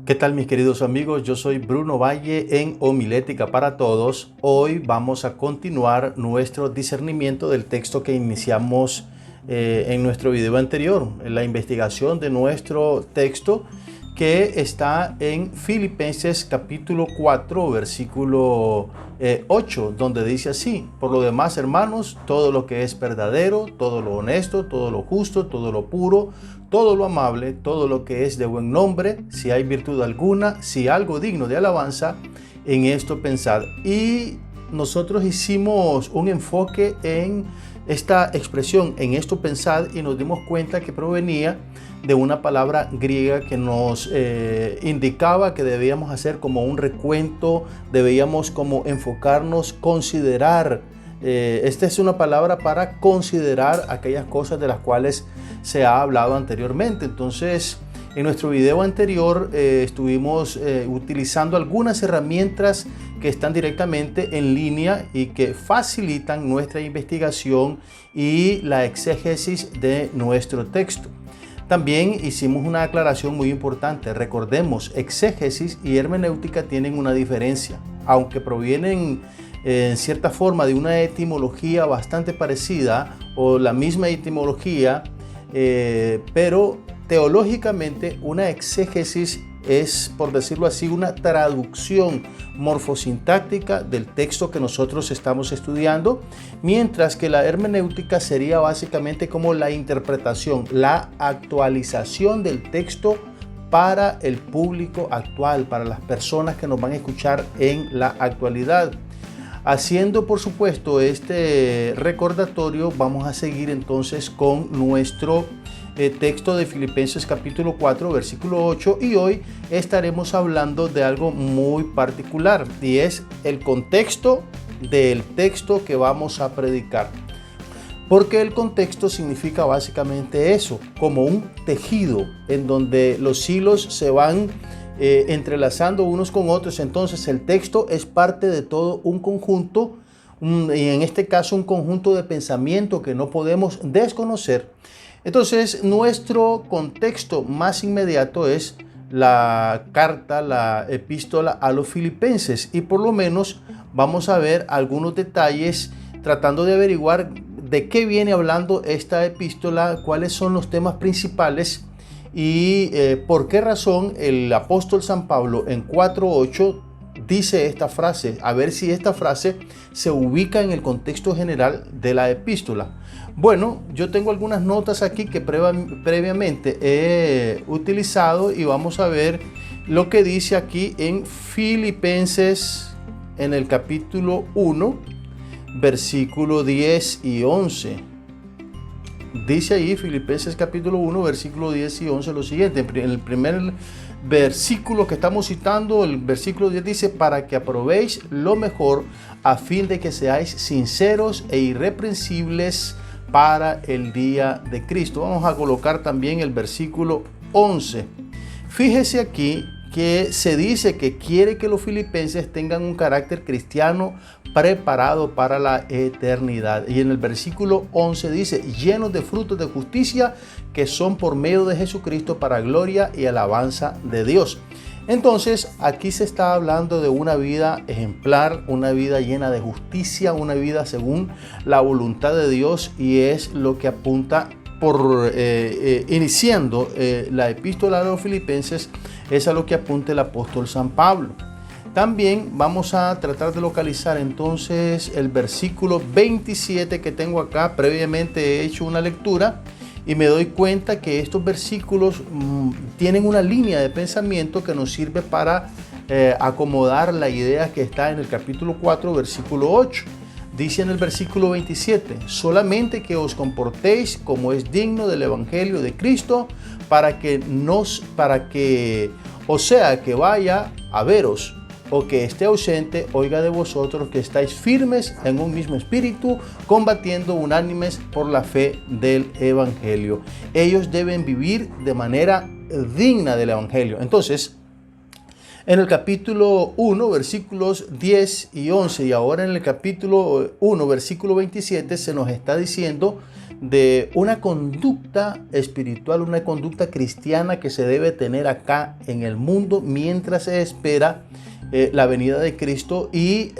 ¿Qué tal, mis queridos amigos? Yo soy Bruno Valle en Homilética para Todos. Hoy vamos a continuar nuestro discernimiento del texto que iniciamos en nuestro video anterior, en la investigación de nuestro texto que está en Filipenses capítulo 4, versículo 8, donde dice así: por lo demás, hermanos, todo lo que es verdadero, todo lo honesto, todo lo justo, todo lo puro, todo lo amable, todo lo que es de buen nombre, si hay virtud alguna, si algo digno de alabanza, en esto pensad. Y nosotros hicimos un enfoque en esta expresión, en esto pensad, y nos dimos cuenta que provenía de una palabra griega que nos indicaba que debíamos hacer como un recuento, debíamos como enfocarnos, considerar. Esta es una palabra para considerar aquellas cosas de las cuales se ha hablado anteriormente. Entonces, en nuestro video anterior estuvimos utilizando algunas herramientas que están directamente en línea y que facilitan nuestra investigación y la exégesis de nuestro texto. También hicimos una aclaración muy importante. Recordemos, exégesis y hermenéutica tienen una diferencia. Aunque provienen en cierta forma de una etimología bastante parecida o la misma etimología, pero teológicamente una exégesis es, por decirlo así, una traducción morfosintáctica del texto que nosotros estamos estudiando, mientras que la hermenéutica sería básicamente como la interpretación, la actualización del texto para el público actual, para las personas que nos van a escuchar en la actualidad. Haciendo, por supuesto, este recordatorio, vamos a seguir entonces con nuestro texto de Filipenses capítulo 4, versículo 8, y hoy estaremos hablando de algo muy particular, y es el contexto del texto que vamos a predicar. Porque el contexto significa básicamente eso, como un tejido en donde los hilos se van entrelazando unos con otros. Entonces el texto es parte de todo un conjunto, y en este caso un conjunto de pensamiento que no podemos desconocer. Entonces nuestro contexto más inmediato es la carta, la epístola a los filipenses, y por lo menos vamos a ver algunos detalles tratando de averiguar de qué viene hablando esta epístola, cuáles son los temas principales y por qué razón el apóstol San Pablo en 4:8 dice esta frase, a ver si esta frase se ubica en el contexto general de la epístola. Bueno, yo tengo algunas notas aquí que previamente he utilizado y vamos a ver lo que dice aquí en Filipenses en el capítulo 1, versículo 10 y 11. Dice ahí Filipenses capítulo 1, versículo 10 y 11 lo siguiente. En el primer versículo que estamos citando, el versículo 10 dice: para que aprobéis lo mejor, a fin de que seáis sinceros e irreprensibles para el día de Cristo. Vamos a colocar también el versículo 11. Fíjese aquí que se dice que quiere que los filipenses tengan un carácter cristiano preparado para la eternidad. Y en el versículo 11 dice: llenos de frutos de justicia que son por medio de Jesucristo para gloria y alabanza de Dios. Entonces aquí se está hablando de una vida ejemplar, una vida llena de justicia, una vida según la voluntad de Dios, y es lo que apunta por iniciando la epístola a los filipenses, es a lo que apunta el apóstol San Pablo. También vamos a tratar de localizar entonces el versículo 27 que tengo acá. Previamente he hecho una lectura y me doy cuenta que estos versículos tienen una línea de pensamiento que nos sirve para acomodar la idea que está en el capítulo 4, versículo 8. Dice en el versículo 27: solamente que os comportéis como es digno del evangelio de Cristo, para que o sea que vaya a veros o que esté ausente, oiga de vosotros que estáis firmes en un mismo espíritu, combatiendo unánimes por la fe del evangelio. Ellos deben vivir de manera digna del evangelio. Entonces, en el capítulo 1, versículos 10 y 11, y ahora en el capítulo 1, versículo 27, se nos está diciendo de una conducta espiritual, una conducta cristiana que se debe tener acá en el mundo mientras se espera la venida de Cristo, y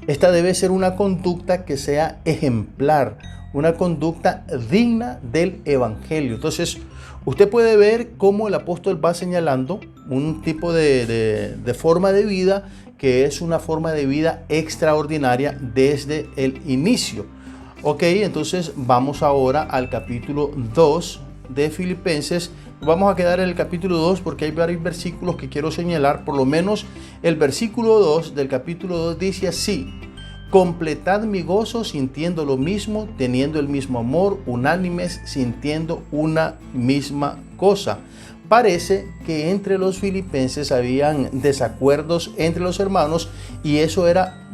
esta debe ser una conducta que sea ejemplar, una conducta digna del Evangelio. Entonces, usted puede ver cómo el apóstol va señalando un tipo de forma de vida que es una forma de vida extraordinaria desde el inicio. Ok, entonces vamos ahora al capítulo 2 de Filipenses. Vamos a quedar en el capítulo 2 porque hay varios versículos que quiero señalar. Por lo menos el versículo 2 del capítulo 2 dice así: completad mi gozo sintiendo lo mismo, teniendo el mismo amor, unánimes, sintiendo una misma cosa. Parece que entre los filipenses habían desacuerdos entre los hermanos, y eso era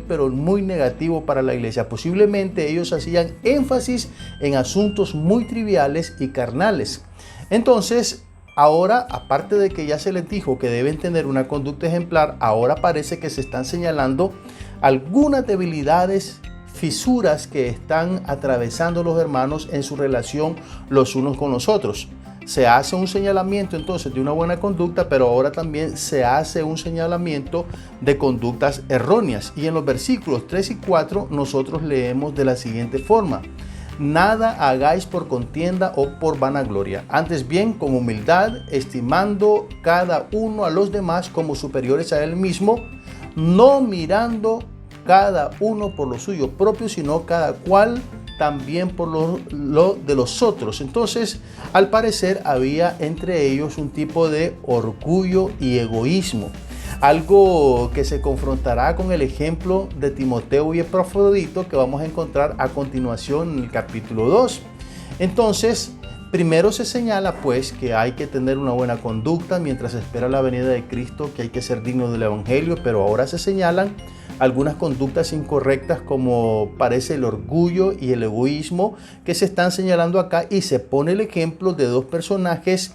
pero muy negativo para la iglesia. Posiblemente ellos hacían énfasis en asuntos muy triviales y carnales. Entonces, ahora, aparte de que ya se les dijo que deben tener una conducta ejemplar, ahora parece que se están señalando algunas debilidades, fisuras que están atravesando los hermanos en su relación los unos con los otros. Se hace un señalamiento entonces de una buena conducta, pero ahora también se hace un señalamiento de conductas erróneas. Y en los versículos 3 y 4 nosotros leemos de la siguiente forma: nada hagáis por contienda o por vanagloria, antes bien con humildad, estimando cada uno a los demás como superiores a él mismo, no mirando cada uno por lo suyo propio, sino cada cual también por lo de los otros. Entonces, al parecer había entre ellos un tipo de orgullo y egoísmo, algo que se confrontará con el ejemplo de Timoteo y Epafrodito que vamos a encontrar a continuación en el capítulo 2. Entonces, primero se señala pues que hay que tener una buena conducta mientras se espera la venida de Cristo, que hay que ser digno del Evangelio, pero ahora se señalan algunas conductas incorrectas, como parece el orgullo y el egoísmo que se están señalando acá, y se pone el ejemplo de dos personajes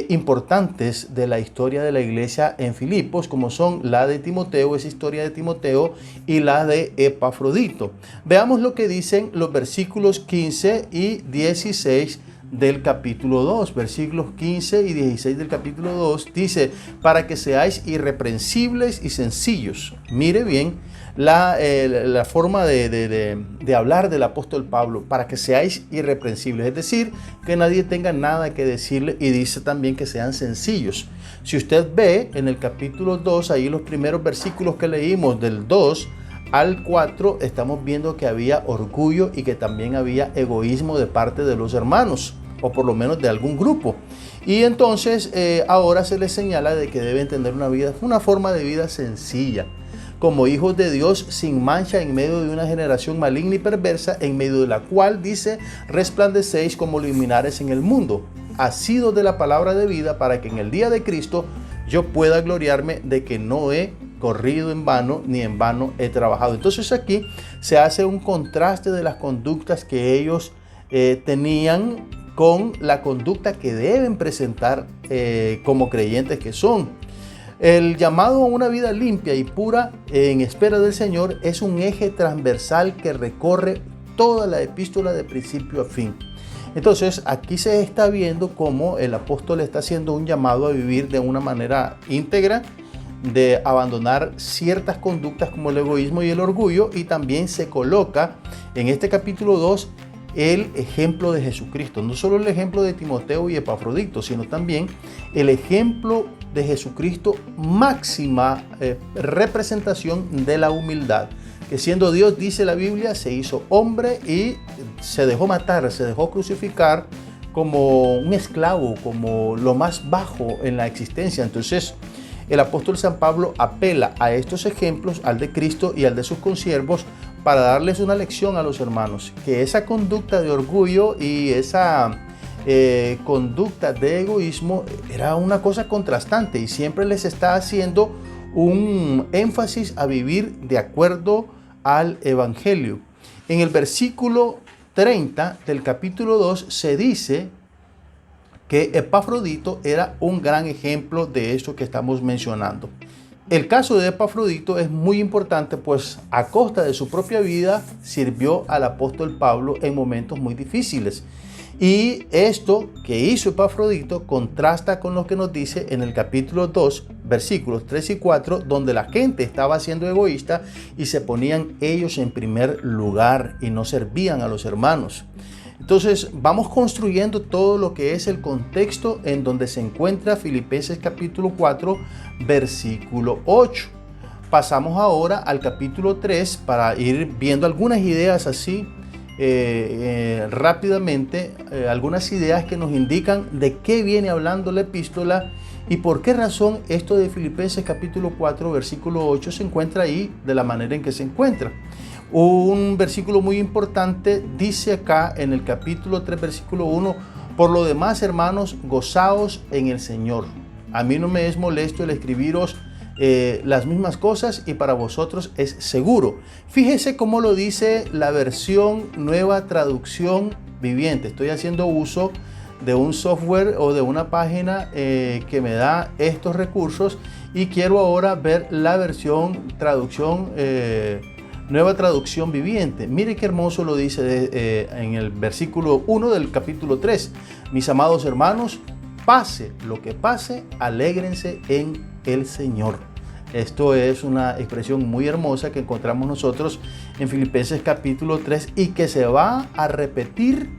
importantes de la historia de la iglesia en Filipos, como son la de Timoteo, esa historia de Timoteo, y la de Epafrodito. Veamos lo que dicen los versículos 15 y 16 del capítulo 2, versículos 15 y 16 del capítulo 2, dice: para que seáis irreprensibles y sencillos. Mire bien la forma de hablar del apóstol Pablo: para que seáis irreprensibles, es decir, que nadie tenga nada que decirle, y dice también que sean sencillos. Si usted ve en el capítulo 2, ahí los primeros versículos que leímos del 2 al 4, estamos viendo que había orgullo y que también había egoísmo de parte de los hermanos, o por lo menos de algún grupo. Y entonces ahora se les señala de que deben tener una forma de vida sencilla, como hijos de Dios, sin mancha, en medio de una generación maligna y perversa, en medio de la cual, dice, resplandecéis como luminares en el mundo, asidos de la palabra de vida, para que en el día de Cristo yo pueda gloriarme de que no he corrido en vano, ni en vano he trabajado. Entonces aquí se hace un contraste de las conductas que ellos tenían con la conducta que deben presentar como creyentes que son. El llamado a una vida limpia y pura en espera del Señor es un eje transversal que recorre toda la epístola de principio a fin. Entonces aquí se está viendo cómo el apóstol está haciendo un llamado a vivir de una manera íntegra, de abandonar ciertas conductas como el egoísmo y el orgullo, y también se coloca en este capítulo 2 el ejemplo de Jesucristo, no solo el ejemplo de Timoteo y Epafrodito, sino también el ejemplo de Jesucristo, máxima representación de la humildad, que siendo Dios, dice la Biblia, se hizo hombre y se dejó matar, se dejó crucificar como un esclavo, como lo más bajo en la existencia. Entonces, el apóstol San Pablo apela a estos ejemplos, al de Cristo y al de sus consiervos, para darles una lección a los hermanos, que esa conducta de orgullo y esa conducta de egoísmo era una cosa contrastante, y siempre les está haciendo un énfasis a vivir de acuerdo al Evangelio. En el versículo 30 del capítulo 2 se dice que Epafrodito era un gran ejemplo de esto que estamos mencionando. El caso de Epafrodito es muy importante, pues a costa de su propia vida sirvió al apóstol Pablo en momentos muy difíciles. Y esto que hizo Epafrodito contrasta con lo que nos dice en el capítulo 2, versículos 3 y 4, donde la gente estaba siendo egoísta y se ponían ellos en primer lugar y no servían a los hermanos. Entonces vamos construyendo todo lo que es el contexto en donde se encuentra Filipenses capítulo 4, versículo 8. Pasamos ahora al capítulo 3 para ir viendo algunas ideas así rápidamente, algunas ideas que nos indican de qué viene hablando la epístola y por qué razón esto de Filipenses capítulo 4, versículo 8 se encuentra ahí de la manera en que se encuentra. Un versículo muy importante dice acá en el capítulo 3, versículo 1, por lo demás, hermanos, gozaos en el Señor. A mí no me es molesto el escribiros las mismas cosas y para vosotros es seguro. Fíjese cómo lo dice la versión Nueva Traducción Viviente. Estoy haciendo uso de un software o de una página que me da estos recursos y quiero ahora ver la versión Nueva Traducción Viviente. Mire qué hermoso lo dice en el versículo 1 del capítulo 3. Mis amados hermanos, pase lo que pase, alégrense en el Señor. Esto es una expresión muy hermosa que encontramos nosotros en Filipenses capítulo 3 y que se va a repetir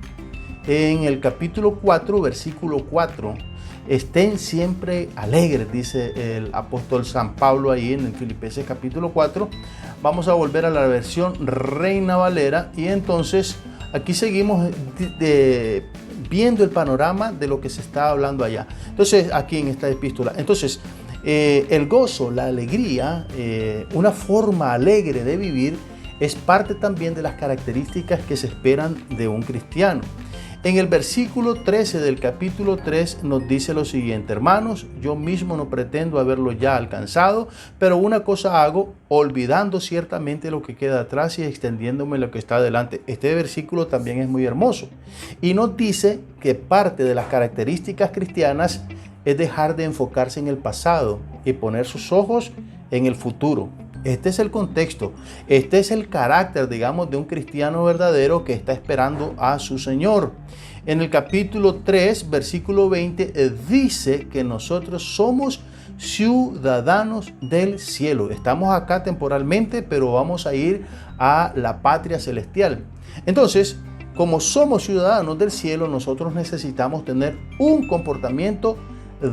en el capítulo 4, versículo 4. Estén siempre alegres, dice el apóstol San Pablo ahí en el Filipenses capítulo 4. Vamos a volver a la versión Reina Valera y entonces aquí seguimos viendo el panorama de lo que se está hablando allá. Entonces, aquí en esta epístola. Entonces, el gozo, la alegría, una forma alegre de vivir es parte también de las características que se esperan de un cristiano. En el versículo 13 del capítulo 3 nos dice lo siguiente: hermanos, yo mismo no pretendo haberlo ya alcanzado, pero una cosa hago, olvidando ciertamente lo que queda atrás y extendiéndome lo que está adelante. Este versículo también es muy hermoso y nos dice que parte de las características cristianas es dejar de enfocarse en el pasado y poner sus ojos en el futuro. Este es el contexto, este es el carácter, digamos, de un cristiano verdadero que está esperando a su Señor. En el capítulo 3, versículo 20, dice que nosotros somos ciudadanos del cielo. Estamos acá temporalmente, pero vamos a ir a la patria celestial. Entonces, como somos ciudadanos del cielo, nosotros necesitamos tener un comportamiento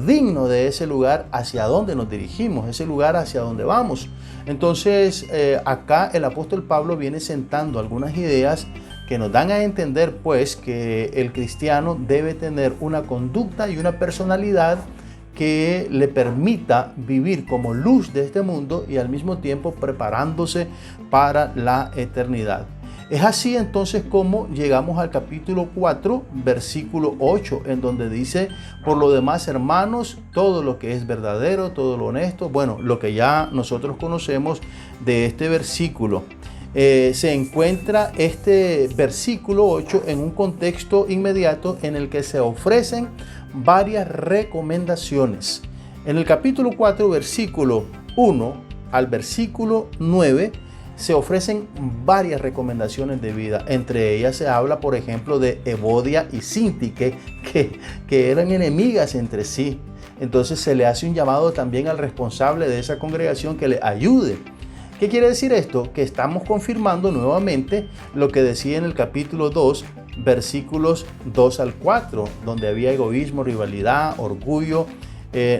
digno de ese lugar hacia donde nos dirigimos, ese lugar hacia donde vamos. Entonces, acá el apóstol Pablo viene sentando algunas ideas que nos dan a entender, pues, que el cristiano debe tener una conducta y una personalidad que le permita vivir como luz de este mundo y al mismo tiempo preparándose para la eternidad. Es así entonces como llegamos al capítulo 4, versículo 8, en donde dice, por lo demás, hermanos, todo lo que es verdadero, todo lo honesto, bueno, lo que ya nosotros conocemos de este versículo. Se encuentra este versículo 8 en un contexto inmediato en el que se ofrecen varias recomendaciones. En el capítulo 4, versículo 1 al versículo 9, se ofrecen varias recomendaciones de vida. Entre ellas se habla, por ejemplo, de Evodia y Síntique, que eran enemigas entre sí. Entonces se le hace un llamado también al responsable de esa congregación que le ayude. ¿Qué quiere decir esto? Que estamos confirmando nuevamente lo que decía en el capítulo 2, versículos 2 al 4, donde había egoísmo, rivalidad, orgullo,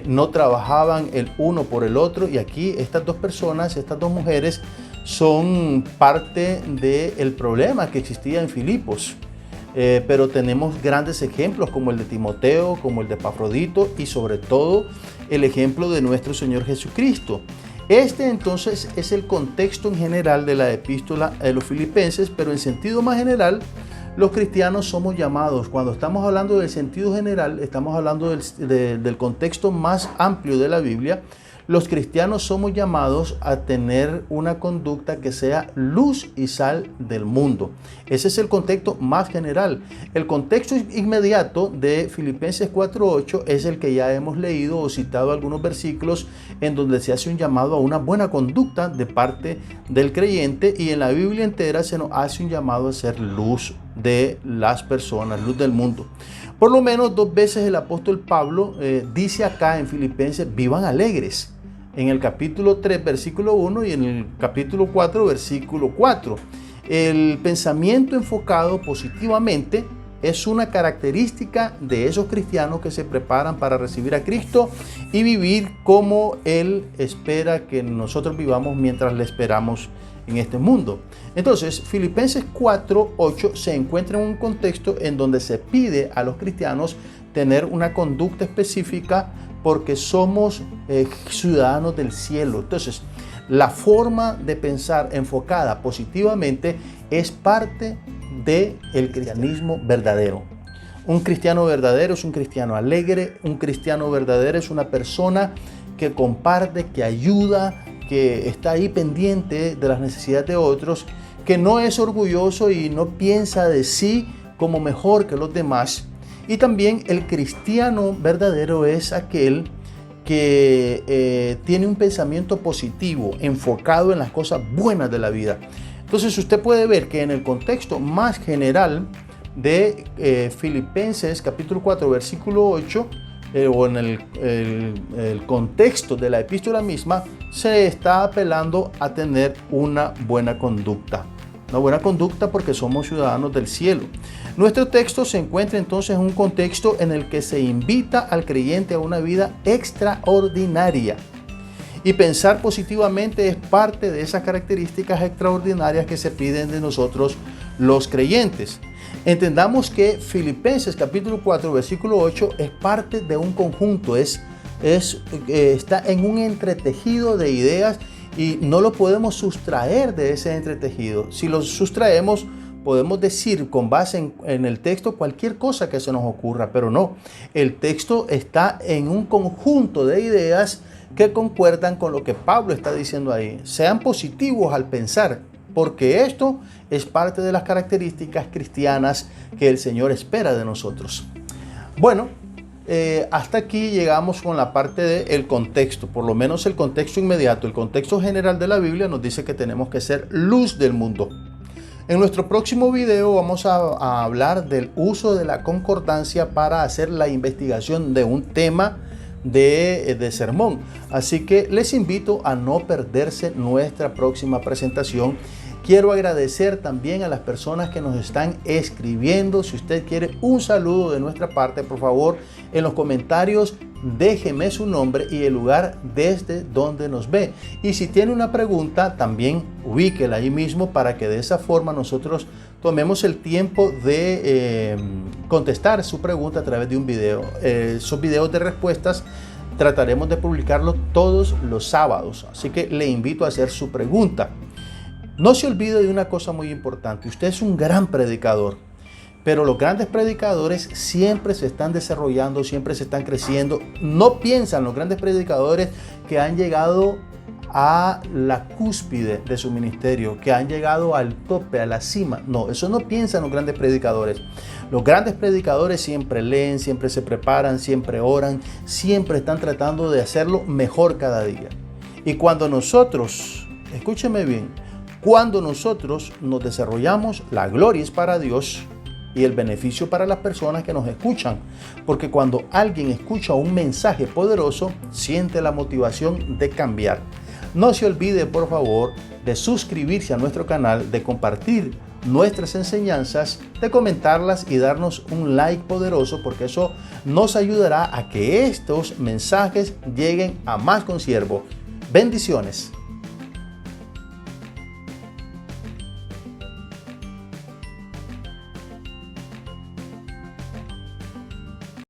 no trabajaban el uno por el otro. Y aquí estas dos personas, estas dos mujeres, son parte del problema que existía en Filipos. Pero tenemos grandes ejemplos como el de Timoteo, como el de Epafrodito y sobre todo el ejemplo de nuestro Señor Jesucristo. Este entonces es el contexto en general de la epístola de los Filipenses, pero en sentido más general, los cristianos somos llamados, cuando estamos hablando del sentido general, estamos hablando del contexto más amplio de la Biblia. Los cristianos somos llamados a tener una conducta que sea luz y sal del mundo. Ese es el contexto más general. El contexto inmediato de Filipenses 4:8 es el que ya hemos leído o citado algunos versículos en donde se hace un llamado a una buena conducta de parte del creyente, y en la Biblia entera se nos hace un llamado a ser luz de las personas, luz del mundo. Por lo menos 2 veces el apóstol Pablo dice acá en Filipenses: vivan alegres. En el capítulo 3, versículo 1 y en el capítulo 4, versículo 4. El pensamiento enfocado positivamente es una característica de esos cristianos que se preparan para recibir a Cristo y vivir como Él espera que nosotros vivamos mientras le esperamos en este mundo. Entonces, Filipenses 4:8 se encuentra en un contexto en donde se pide a los cristianos tener una conducta específica porque somos ciudadanos del cielo. Entonces, la forma de pensar enfocada positivamente es parte del cristianismo verdadero. Un cristiano verdadero es un cristiano alegre, un cristiano verdadero es una persona que comparte, que ayuda, que está ahí pendiente de las necesidades de otros, que no es orgulloso y no piensa de sí como mejor que los demás. Y también el cristiano verdadero es aquel que tiene un pensamiento positivo, enfocado en las cosas buenas de la vida. Entonces usted puede ver que en el contexto más general de Filipenses capítulo 4 versículo 8, o en el contexto de la epístola misma, se está apelando a tener una buena conducta. Una buena conducta porque somos ciudadanos del cielo. Nuestro texto se encuentra entonces en un contexto en el que se invita al creyente a una vida extraordinaria. Y pensar positivamente es parte de esas características extraordinarias que se piden de nosotros los creyentes. Entendamos que Filipenses capítulo 4 versículo 8 es parte de un conjunto, está en un entretejido de ideas y no lo podemos sustraer de ese entretejido. Si lo sustraemos, podemos decir con base en el texto cualquier cosa que se nos ocurra, pero no. El texto está en un conjunto de ideas que concuerdan con lo que Pablo está diciendo ahí. Sean positivos al pensar, porque esto es parte de las características cristianas que el Señor espera de nosotros. Bueno, hasta aquí llegamos con la parte del contexto, por lo menos el contexto inmediato. El contexto general de la Biblia nos dice que tenemos que ser luz del mundo. En nuestro próximo video vamos a hablar del uso de la concordancia para hacer la investigación de un tema de sermón. Así que les invito a no perderse nuestra próxima presentación. Quiero agradecer también a las personas que nos están escribiendo. Si usted quiere un saludo de nuestra parte, por favor, en los comentarios déjeme su nombre y el lugar desde donde nos ve. Y si tiene una pregunta, también ubíquela ahí mismo para que de esa forma nosotros tomemos el tiempo de contestar su pregunta a través de un video. Esos videos de respuestas trataremos de publicarlos todos los sábados. Así que le invito a hacer su pregunta. No se olvide de una cosa muy importante. Usted es un gran predicador, pero los grandes predicadores siempre se están desarrollando, siempre se están creciendo. No piensan los grandes predicadores que han llegado a la cúspide de su ministerio, que han llegado al tope, a la cima. No, eso no piensan los grandes predicadores. Los grandes predicadores siempre leen, siempre se preparan, siempre oran, siempre están tratando de hacerlo mejor cada día. Y cuando nosotros, escúcheme bien, cuando nosotros nos desarrollamos, la gloria es para Dios y el beneficio para las personas que nos escuchan. Porque cuando alguien escucha un mensaje poderoso, siente la motivación de cambiar. No se olvide, por favor, de suscribirse a nuestro canal, de compartir nuestras enseñanzas, de comentarlas y darnos un like poderoso, porque eso nos ayudará a que estos mensajes lleguen a más consiervos. Bendiciones.